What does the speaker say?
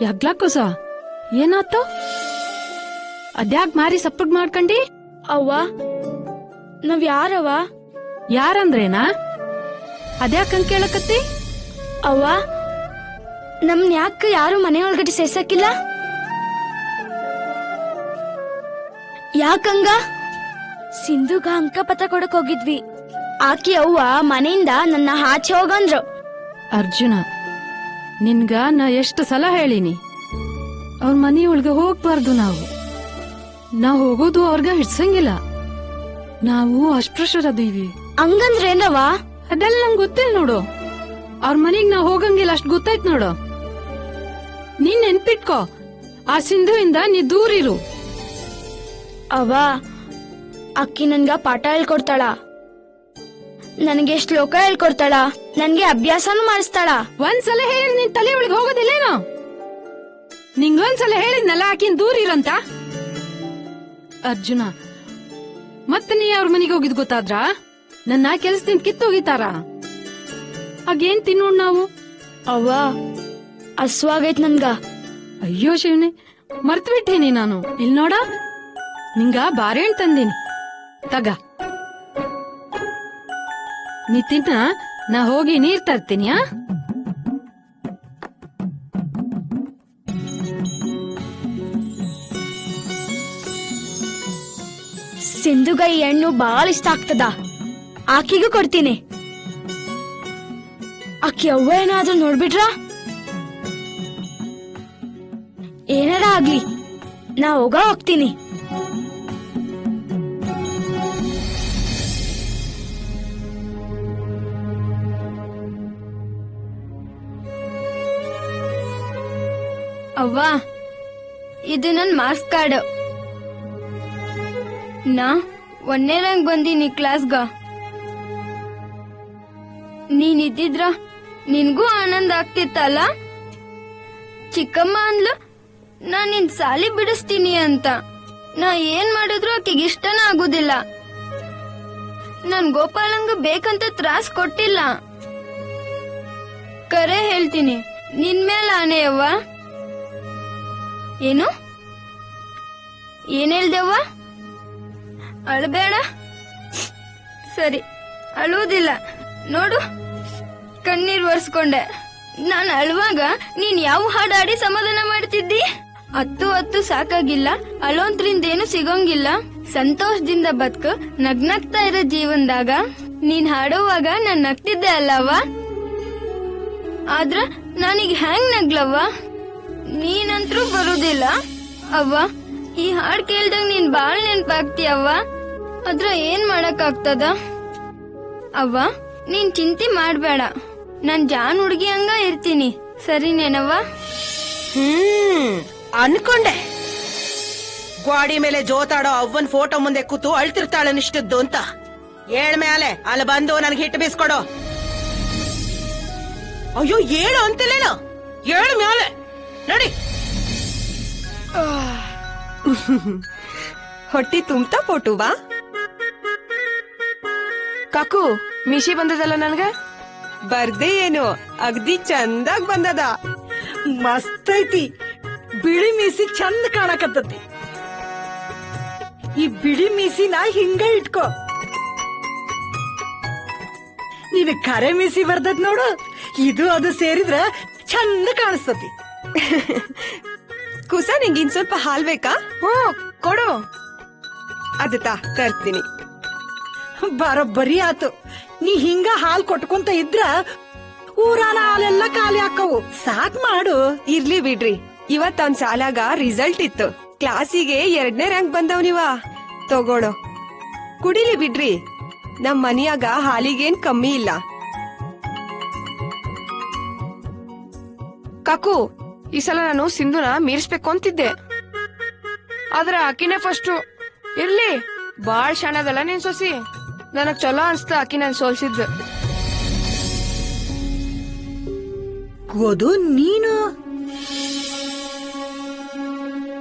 ಯಾಗ್ಲಾಕೋಸ ಏನಾತು? ಅದ್ಯಾಕ್ ಮಾರಿ ಸಪ್ಪಗ್ ಮಾಡ್ಕಂಡಿ? ಅವ್ವ ನಾವ್ ಯಾರವ? ಯಾರಂದ್ರೇನಾ? ಅದ್ಯಾಕಂಗ್ ಕೇಳಕತ್ತಿ? ಅವ್ವ ನಮ್ನ ಯಾಕ ಯಾರು ಮನೆ ಒಳಗಡೆ ಸೇರ್ಸಕ್ಕಿಲ್ಲ? ಯಾಕಂಗ? ಸಿಂಧುಗ ಅಂಕಪತ್ರ ಕೊಡಕ್ ಹೋಗಿದ್ವಿ. ಆಕಿ ಅವ್ವ ಮನೆಯಿಂದ ನನ್ನ ಆಚೆ ಹೋಗಂದ್ರು. ಅರ್ಜುನ, ನಿನ್ಗ ನಾ ಎಷ್ಟು ಸಲ ಹೇಳಿನಿ ಅವ್ರ ಮನಿಯೊಳಗೆ ಹೋಗ್ಬಾರ್ದು. ನಾವ್ ಹೋಗೋದು ಅವ್ರಗ ಹಿಡ್ಸಂಗಿಲ್ಲ. ನಾವು ಅಸ್ಪೃಶ್ಯರದೀವಿ. ಹಂಗಂದ್ರೇನವ? ಅದೆಲ್ಲ ನಂಗ್ ಗೊತ್ತಿಲ್ಲ ನೋಡು. ಅವ್ರ ಮನಿಗ್ ನಾವ್ ಹೋಗಂಗಿಲ್ಲ ಅಷ್ಟ್ ಗೊತ್ತಾಯ್ತ್ ನೋಡು. ನೀನ್ ನೆನ್ಪಿಟ್ಕೋ, ಆ ಸಿಂಧುವಿಂದ ನೀ ದೂರಿರು. ಅವ್ವ ಅಕ್ಕಿ ನನ್ಗ ಪಾಠ ಹೇಳ್ಕೊಡ್ತಾಳ, ನನಗೆ ಶ್ಲೋಕ ಹೇಳ್ಕೊಡ್ತಾಳ, ನನ್ಗೆ ಅಭ್ಯಾಸನೂ ಮಾಡಿಸ್ತಾಳ. ಒಂದ್ಸಲ ಹೇಳಿ ನಿನ್ ತಲೆ ಒಳಗೆ ಹೋಗೋದಿಲ್ಲೇನೋ? ನಿಂಗೊಂದ್ಸಲ ಹೇಳಿದ್ನಲ್ಲ ಆಕಿನ್ ದೂರಿರಂತ. ಅರ್ಜುನ, ಮತ್ತೆ ನೀ ಅವ್ರ ಮನೆಗೆ ಹೋಗಿದ್ ಗೊತ್ತಾದ್ರ ನನ್ನ ಕೆಲ್ಸದಿಂದ ಕಿತ್ತೋಗಿತಾರ. ಹಾಗೇನ್ ತಿನ್ನೋಣ ನಾವು? ಅವ್ವ ಹಸ್ವಾಗೈತ್ ನನ್ಗ. ಅಯ್ಯೋ ಶಿವನೇ, ಮರ್ತ್ ಬಿಟ್ಟೇನಿ ನಾನು. ಇಲ್ ನೋಡ, ನಿಂಗ ಬಾರೆಹಣ್ ತಂದೀನಿ, ತಗ ನೀ ತಿನ್ನ. ನಾ ಹೋಗಿ ನೀರ್ ತರ್ತೀನಿ. ಸಿಂಧುಗ ಈ ಹಣ್ಣು ಬಾಳ ಇಷ್ಟ ಆಗ್ತದ, ಆಕಿಗೂ ಕೊಡ್ತೀನಿ. ಆಕಿ ಅವ್ವ ಏನಾದ್ರೂ ನೋಡ್ಬಿಟ್ರ? ಏನಾರ ಆಗ್ಲಿ, ನಾ ಹೋಗ್ತೀನಿ. ಅವ್ವ ಇದು ನನ್ ಮಾರ್ಕ್ಸ್ ಕಾರ್ಡ್. ನಾ 1ನೇ ರ್ಯಾಂಕ್ ಬಂದೀನಿ ಕ್ಲಾಸ್ಗ. ನೀನ್ ಇದ್ದಿದ್ರ ನಿನ್ಗೂ ಆನಂದ ಆಗ್ತಿತ್ತಲ್ಲ. ಚಿಕ್ಕಮ್ಮ ಅಂದ್ಲು ನಾ ನಿನ್ ಸಾಲಿ ಬಿಡಿಸ್ತೀನಿ ಅಂತ. ನಾ ಏನ್ ಮಾಡಿದ್ರು ಆಕಿಗೆ ಇಷ್ಟನ ಆಗುದಿಲ್ಲ. ನನ್ ಗೋಪಾಲಂಗ ಬೇಕಂತ ತ್ರಾಸ್ ಕೊಟ್ಟಿಲ್ಲ. ಕರೆ ಹೇಳ್ತೀನಿ, ನಿನ್ ಮೇಲೆ ಆನೆ ಅವ್ವ. ಏನು? ಏನ್ ಹೇಳ್ದೆವ್ವ? ಅಳಬೇಡ. ಸರಿ, ಅಳುವುದಿಲ್ಲ. ನೋಡು, ಕಣ್ಣೀರ್ ಒರೆಸ್ಕೊಂಡೆ. ನಾನು ಅಳುವಾಗ ನೀನ್ ಯಾವ ಹಾಡಾಡಿ ಸಮಾಧಾನ ಮಾಡ್ತಿದ್ದಿ? ಹತ್ತು ಸಾಕಾಗಿಲ್ಲ, ಅಳೋಂತ್ರಿಂದೇನು ಸಿಗೋಂಗಿಲ್ಲ. ಸಂತೋಷದಿಂದ ಬದುಕು, ನಗ್ನಗ್ತಾ ಇರೋ ಜೀವನದಾಗ ನೀನ್ ಹಾಡುವಾಗ ನಾನ್ ನಗ್ತಿದ್ದೆ ಅಲ್ಲವ್ವ. ಆದ್ರ ನಾನೀಗ ಹ್ಯಾಂಗ್ ನಗ್ಲವ್ವ? ನೀನಂತ್ರೂ ಬರುದಿಲ್ಲ ಅವ್ವ. ಈ ಹಾಡ್ ಕೇಳ್ದಾಗ ನೀನ್ ಬಾಳ್ ನೆನ್ಪಾಗ್ತೀಯವ್ವ. ಆದ್ರ ಏನ್ ಮಾಡಕ್ ಆಗ್ತದ ಅವ್ವ? ನೀನ್ ಚಿಂತೆ ಮಾಡ್ಬೇಡ, ನಾನ್ ಜಾನ್ ಹುಡ್ಗಿ ಹಂಗ ಇರ್ತೀನಿ. ಸರಿನೇನವ್ವ? ಅನ್ಕೊಂಡೆ ಗ್ವಾಡಿ ಮೇಲೆ ಜೋತಾಡೋ ಅವ್ವನ್ ಫೋಟೋ ಮುಂದೆ ಕೂತು ಅಳ್ತಿರ್ತಾಳನಿಷ್ಟದ್ದು ಅಂತ. ಏಳ್ ಮೇಲೆ ಅಲ್ಲಿ ಬಂದು ನನ್ಗೆ ಹಿಟ್ಟು ಬೀಸ್ಕೊಡು. ಅಯ್ಯೋ, ಏಳು ಅಂತಿಲ್ಲೇನೋ, ಏಳು ಮ್ಯಾಲೆ ನಡಿ. ಹೊಟ್ಟಿ ತುಂಬ್ತಾ ಪೋಟುವಾ? ಕಾಕು, ಮಿಶಿ ಬಂದದಲ್ಲ ನನ್ಗ? ಬರ್ದೇ ಏನು, ಅಗ್ದಿ ಚಂದಾಗ್ ಬಂದದ. ಮಸ್ತ್ ಐತಿ. ಬಿಳಿ ಮೀಸಿ ಚಂದ ಕಾಣಕತ್ತತಿ. ಈ ಬಿಳಿ ಮೀಸಿನ ಹಿಂಗ ಇಟ್ಕೋ. ನೀನ್ ಕರೆ ಮೀಸಿ ಬರ್ತದ ನೋಡು, ಇದು ಅದು ಸೇರಿದ್ರ ಚಂದ ಕಾಣಿಸ್ತತಿ. ಕುಸ, ನಿಂಗೆ ಇನ್ ಸ್ವಲ್ಪ ಹಾಲ್ ಬೇಕಾ? ಕೊಡು. ಅದು ತರ್ತೀನಿ. ಬರೋಬ್ಬರಿ ಆತು. ನೀ ಹಿಂಗ ಹಾಲ್ ಕೊಟ್ಕೊಂತ ಇದ್ರ ಊರಾನ ಹಾಲೆಲ್ಲ ಖಾಲಿ ಹಾಕವು. ಸಾಕ್ ಮಾಡು. ಇರ್ಲಿ ಬಿಡ್ರಿ, ಇವತ್ ಅವ್ನ್ ಸಾಲಾಗ ರಿಸಲ್ಟ್ ಇತ್ತು. ಕ್ಲಾಸಿಗೆ 2ನೇ ರ್ಯಾಂಕ್ ಬಂದವನಿವ. ತಗೋಳೋ, ಕುಡಿಲಿ ಬಿಡ್ರಿ. ನಮ್ ಮನಿಯಾಗ ಹಾಲಿಗೇನ್ ಕಮ್ಮಿ ಇಲ್ಲ. ಕಾಕು, ಈ ಸಲ ನಾನು ಸಿಂಧುನ ಮೀರಿಸ್ಬೇಕು ಅಂತಿದ್ದೆ, ಆದ್ರ ಆಕಿನೇ ಫಸ್ಟ್. ಇರ್ಲಿ, ಬಾಳ್ ಶಾಣದಲ್ಲ ನೀನ್ ಸೊಸಿ. ನನಗ್ ಚಲೋ ಅನ್ಸ್ತ ಆಕಿ ನನ್ ಸೋಲ್ಸಿದ್. ಓದು ನೀನು